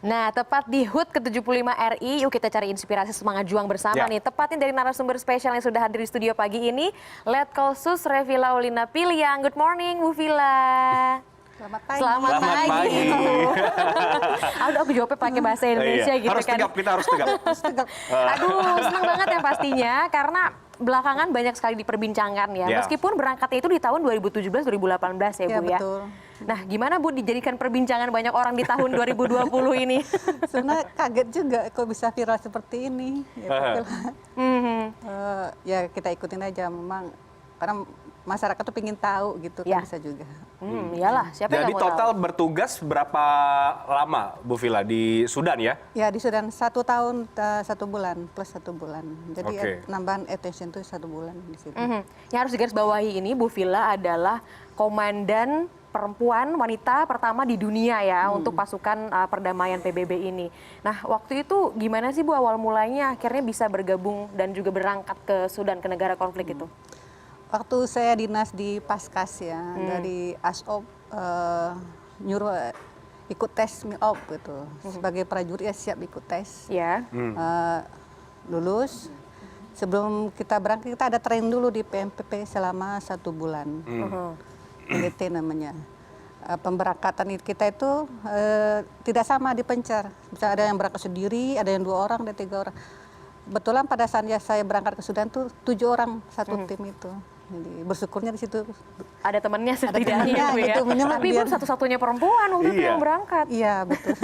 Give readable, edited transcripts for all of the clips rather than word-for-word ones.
Nah, tepat di HUT ke-75 RI, yuk kita cari inspirasi semangat juang bersama nih. Tepatnya dari narasumber spesial yang sudah hadir di studio pagi ini, Letkolsus Revila Ulina Piliang. Good morning, Bu Vila. Selamat pagi. Selamat pagi. Aku jawabnya pakai bahasa Indonesia gitu harus kan. Tegap, kita harus tegap. Aduh, senang banget ya pastinya karena belakangan banyak sekali diperbincangkan ya. Meskipun berangkatnya itu di tahun 2017-2018 ya Bu ya. Betul. Nah, gimana Bu dijadikan perbincangan banyak orang di tahun 2020 ini? Sebenarnya kaget juga kok bisa viral seperti ini. Ya kita ikutin aja memang karena masyarakat tuh pengen tahu gitu kan bisa juga. Iyalah, siapa yang Jadi nggak mau total tahu? bertugas berapa lama Bu Vila di Sudan ya? Ya di Sudan 1 tahun 1 bulan plus 1 bulan. Jadi nambahan attention tuh 1 bulan di situ. Yang harus digarisbawahi ini Bu Vila adalah komandan perempuan wanita pertama di dunia ya untuk pasukan perdamaian PBB ini. Nah waktu itu gimana sih Bu awal mulanya akhirnya bisa bergabung dan juga berangkat ke Sudan, ke negara konflik itu? Waktu saya dinas di Paskas ya dari ASOP nyuruh ikut tes MIOP gitu. Sebagai prajurit ya siap ikut tes. Ya. Lulus. Sebelum kita berangkat kita ada training dulu di PMPP selama 1 bulan. PDT namanya. Pemberangkatan kita itu tidak sama dipencar. Bisa ada yang berangkat sendiri, ada yang 2 orang, ada 3 orang. Kebetulan pada saat saya berangkat ke Sudan tuh 7 orang satu tim itu. Jadi bersyukurnya di situ. Ada temannya setidaknya Bu ya. Gitu, tapi Bu satu-satunya perempuan waktu itu yang berangkat. Iya betul.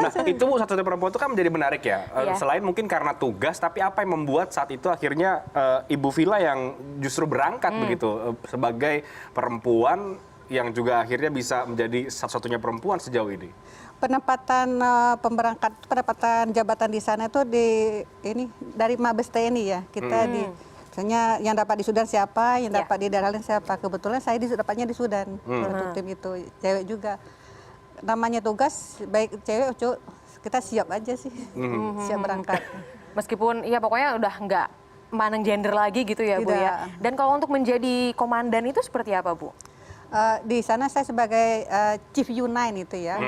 Nah itu Bu satu-satunya perempuan itu kan menjadi menarik ya. Selain mungkin karena tugas, tapi apa yang membuat saat itu akhirnya Ibu Vila yang justru berangkat begitu sebagai perempuan yang juga akhirnya bisa menjadi satu-satunya perempuan sejauh ini? Penempatan penempatan jabatan di sana itu dari Mabes TNI ya. Kita misalnya yang dapat di Sudan siapa, yang dapat di daerah lain siapa. Kebetulan saya dapatnya di Sudan. Satu tim itu cewek juga. Namanya tugas baik cewek cowok kita siap aja sih. Siap berangkat. Meskipun ya pokoknya udah nggak mandang gender lagi gitu ya Bu ya. Dan kalau untuk menjadi komandan itu seperti apa Bu? Di sana saya sebagai Chief U9 itu ya.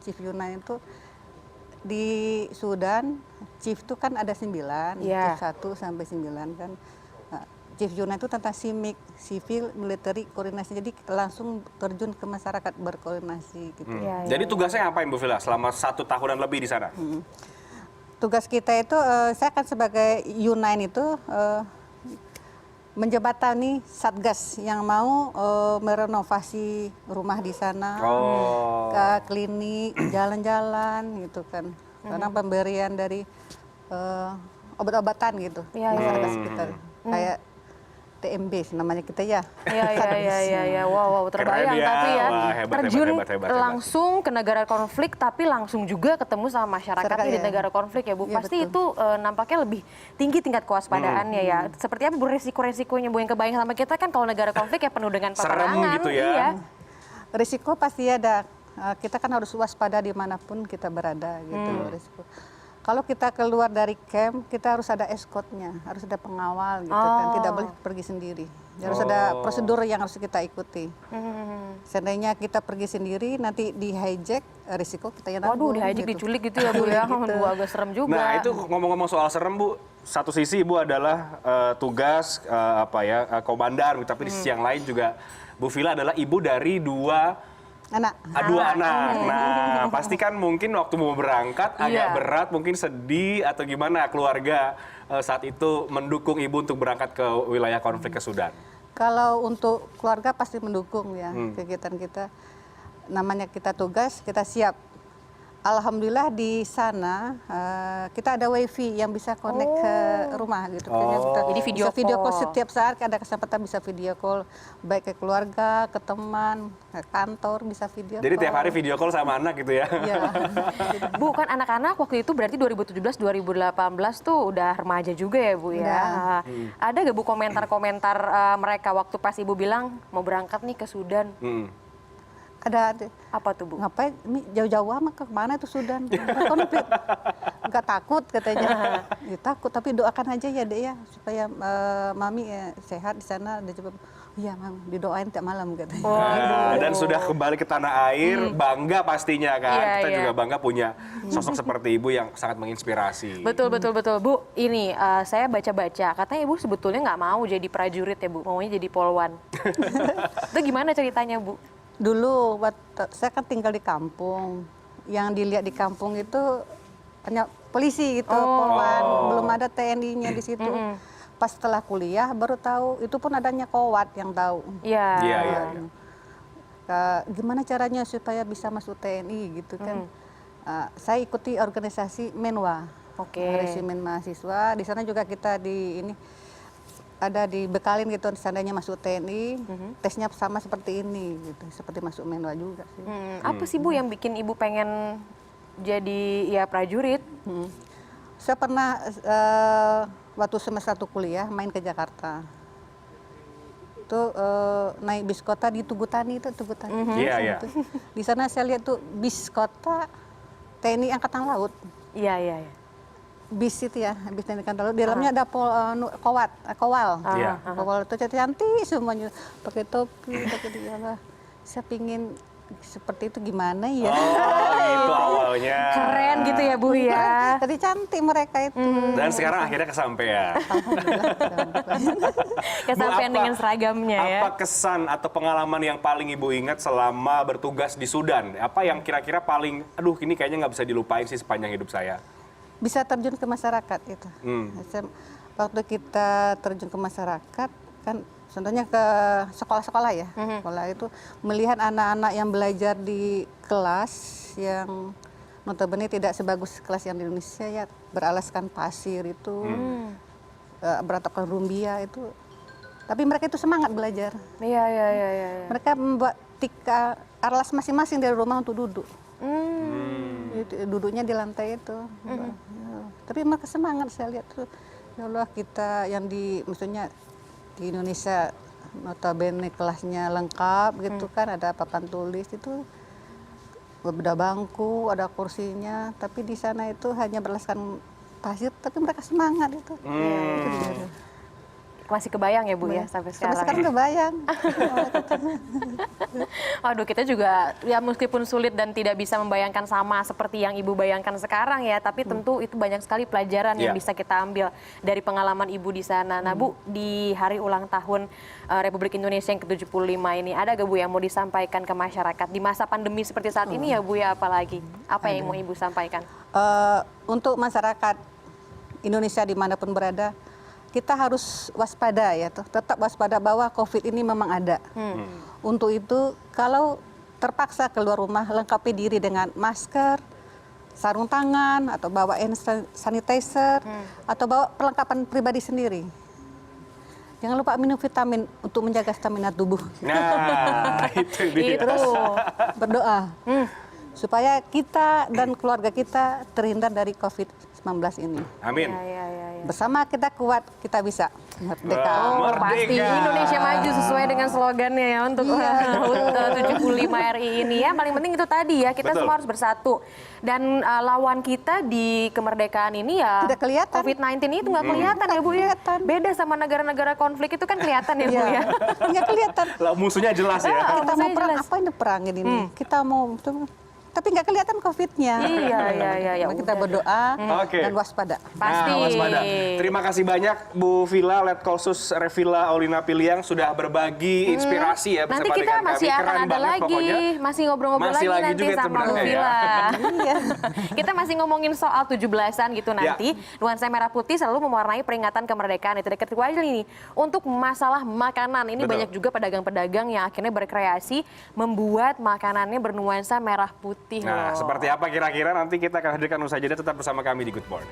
Chief U9 itu di Sudan, Chief itu kan ada 9, Chief 1 sampai 9 kan. Chief U9 itu tentang CIMIC, Civil Military Koordinasi. Jadi langsung terjun ke masyarakat berkoordinasi gitu. Jadi tugasnya ngapain Bu Vila selama 1 tahunan lebih di sana? Tugas kita itu, saya kan sebagai U9 itu menjembatani Satgas yang mau merenovasi rumah di sana, ke klinik, jalan-jalan gitu kan. Karena pemberian dari obat-obatan gitu, masyarakat sekitar. Kayak TMB namanya kita ya. Iya. Wow, terbayang ya. tapi ya Hebat, terjun hebat. langsung ke negara konflik tapi langsung juga ketemu sama masyarakatnya di negara konflik ya Bu. Pasti itu nampaknya lebih tinggi tingkat kewaspadaannya ya. Seperti apa Bu resiko-resikonya Bu yang kebayang sama kita kan kalau negara konflik ya penuh dengan peperangan. Serem gitu ya. Iya. Risiko pasti ada. Kita kan harus waspada dimanapun kita berada gitu. Risiko. Kalau kita keluar dari camp, kita harus ada escortnya, harus ada pengawal gitu kan, tidak boleh pergi sendiri. Harus ada prosedur yang harus kita ikuti. Seandainya kita pergi sendiri, nanti di hijack, risiko kita yang nanggung. Waduh, di hijack diculik gitu ya Bu ya, agak serem juga. Nah itu ngomong-ngomong soal serem Bu, satu sisi Ibu adalah tugas komandan, tapi di sisi yang lain juga Bu Vila adalah ibu dari 2 anak. Nah, pasti kan mungkin waktu mau berangkat agak berat, mungkin sedih atau gimana keluarga saat itu mendukung Ibu untuk berangkat ke wilayah konflik ke Sudan? Kalau untuk keluarga pasti mendukung ya kegiatan kita. Namanya kita tugas, kita siap. Alhamdulillah di sana kita ada wifi yang bisa connect ke rumah gitu. Jadi video call setiap saat ada kesempatan bisa video call baik ke keluarga, ke teman, ke kantor bisa video call. Jadi tiap hari video call sama anak gitu ya? Iya. Bu kan anak-anak waktu itu berarti 2017-2018 tuh udah remaja juga ya Bu ya. Ada gak Bu komentar-komentar mereka waktu pas Ibu bilang mau berangkat nih ke Sudan? Ada. Apa tuh Bu? Ngapain jauh-jauh amat ke mana itu Sudan? Nggak takut katanya. Ya, takut tapi doakan aja ya Dek ya supaya Mami sehat di sana. Iya, Mam, didoain tiap malam katanya. Nah, dan sudah kembali ke tanah air, bangga pastinya kan. Iya, Kita iya. juga bangga punya sosok seperti ibu yang sangat menginspirasi. Betul, betul, betul. Bu, ini saya baca-baca, katanya ibu sebetulnya nggak mau jadi prajurit ya Bu, maunya jadi polwan. Itu gimana ceritanya Bu? Dulu saya kan tinggal di kampung. Yang dilihat di kampung itu hanya polisi gitu, polwan, belum ada TNI-nya di situ. Pas setelah kuliah baru tahu, itu pun adanya Kowat yang tahu. Iya. Iya, iya, iya. Gimana caranya supaya bisa masuk TNI gitu kan. Saya ikuti organisasi Menwa, Oke. resimen mahasiswa. Di sana juga kita ada dibekalin gitu, seandainya masuk TNI, tesnya sama seperti ini gitu, seperti masuk Menwa juga sih. Apa sih Bu yang bikin ibu pengen jadi ya prajurit? Saya pernah waktu semester 1 kuliah main ke Jakarta. Itu naik bis kota di Tugutani itu, Tugutani. Iya, iya. Di sana saya lihat tuh bis kota TNI Angkatan Laut. Iya, iya, iya. Bis itu ya, bis TNI Angkatan Laut. Di dalamnya ada kowal. Iya. Kowal itu cantik semuanya, pakai topi, pakai dia. Saya pingin seperti itu gimana ya? Oh, itu awalnya. Keren gitu ya Bu ya. Tadi cantik mereka itu. Dan sekarang akhirnya kesampaian. Kesampaian Bu, dengan seragamnya ya. Apa kesan atau pengalaman yang paling ibu ingat selama bertugas di Sudan? Apa yang kira-kira paling, aduh ini kayaknya nggak bisa dilupain sih sepanjang hidup saya? Bisa terjun ke masyarakat itu. Waktu kita terjun ke masyarakat kan, contohnya ke sekolah-sekolah ya, sekolah itu melihat anak-anak yang belajar di kelas yang notabene tidak sebagus kelas yang di Indonesia ya, beralaskan pasir itu, beratapkan rumbia itu, tapi mereka itu semangat belajar. Iya, iya, iya, iya. Mereka membuat alas masing-masing dari rumah untuk duduk. Duduknya di lantai itu. Tapi mereka semangat, saya lihat tuh. Ya Allah, kita yang maksudnya di Indonesia notabene kelasnya lengkap gitu kan, ada papan tulis itu, ada bangku, ada kursinya, tapi di sana itu hanya beralaskan pasir, tapi mereka semangat itu. Itu dia. Masih kebayang ya Bu ya sampai Sampai sekarang. sekarang kebayang. Waduh, kita juga ya meskipun sulit dan tidak bisa membayangkan sama seperti yang Ibu bayangkan sekarang ya, tapi tentu itu banyak sekali pelajaran yang bisa kita ambil dari pengalaman Ibu di sana. Nah Bu, di hari ulang tahun Republik Indonesia yang ke-75 ini, ada gak Bu yang mau disampaikan ke masyarakat di masa pandemi seperti saat ini ya Bu ya, apalagi? Apa yang mau Ibu sampaikan? Untuk masyarakat Indonesia dimanapun berada, kita harus waspada ya, tetap waspada bahwa COVID ini memang ada. Untuk itu, kalau terpaksa keluar rumah, lengkapi diri dengan masker, sarung tangan, atau bawa hand sanitizer, atau bawa perlengkapan pribadi sendiri. Jangan lupa minum vitamin untuk menjaga stamina tubuh. Nah, itu dia. Itu. Berdoa supaya kita dan keluarga kita terhindar dari COVID-19 ini. Amin. Ya, ya, ya, ya. Bersama kita kuat, kita bisa. Merdeka. Oh, pasti Merdeka. Indonesia maju sesuai dengan slogannya ya untuk HUT 75 RI ini ya. Paling penting itu tadi ya, kita Betul. semua harus bersatu. Dan lawan kita di kemerdekaan ini ya Tidak kelihatan. COVID-19 itu nggak kelihatan ya Bu ya. kelihatan. Beda sama negara-negara konflik itu kan kelihatan ya Bu ya. Nggak kelihatan. Lah, musuhnya jelas ya. Kita mau Maksudnya perang, jelas. apa ini perang ini? Kita mau, tapi nggak kelihatan COVID-nya. Iya, iya, iya, ya Kita udah. berdoa Oke. dan waspada. Pasti. Nah, waspada. Terima kasih banyak Bu Villa, Letkolsus Revilla Aulina Piliang sudah berbagi inspirasi ya Nanti bersama kita dengan masih kami. akan Keren ada banget lagi, pokoknya. masih ngobrol-ngobrol Masih lagi lagi nanti juga sama Bu sebenarnya ya. Villa. Iya. Kita masih ngomongin soal 17-an gitu Ya. nanti. Nuansa merah putih selalu mewarnai peringatan kemerdekaan. Itu dekat aja nih. Untuk masalah makanan, ini Betul. banyak juga pedagang-pedagang yang akhirnya berkreasi membuat makanannya bernuansa merah putih Nah, loh. seperti apa kira-kira nanti kita akan hadirkan usai jeda, tetap bersama kami di Good Morning.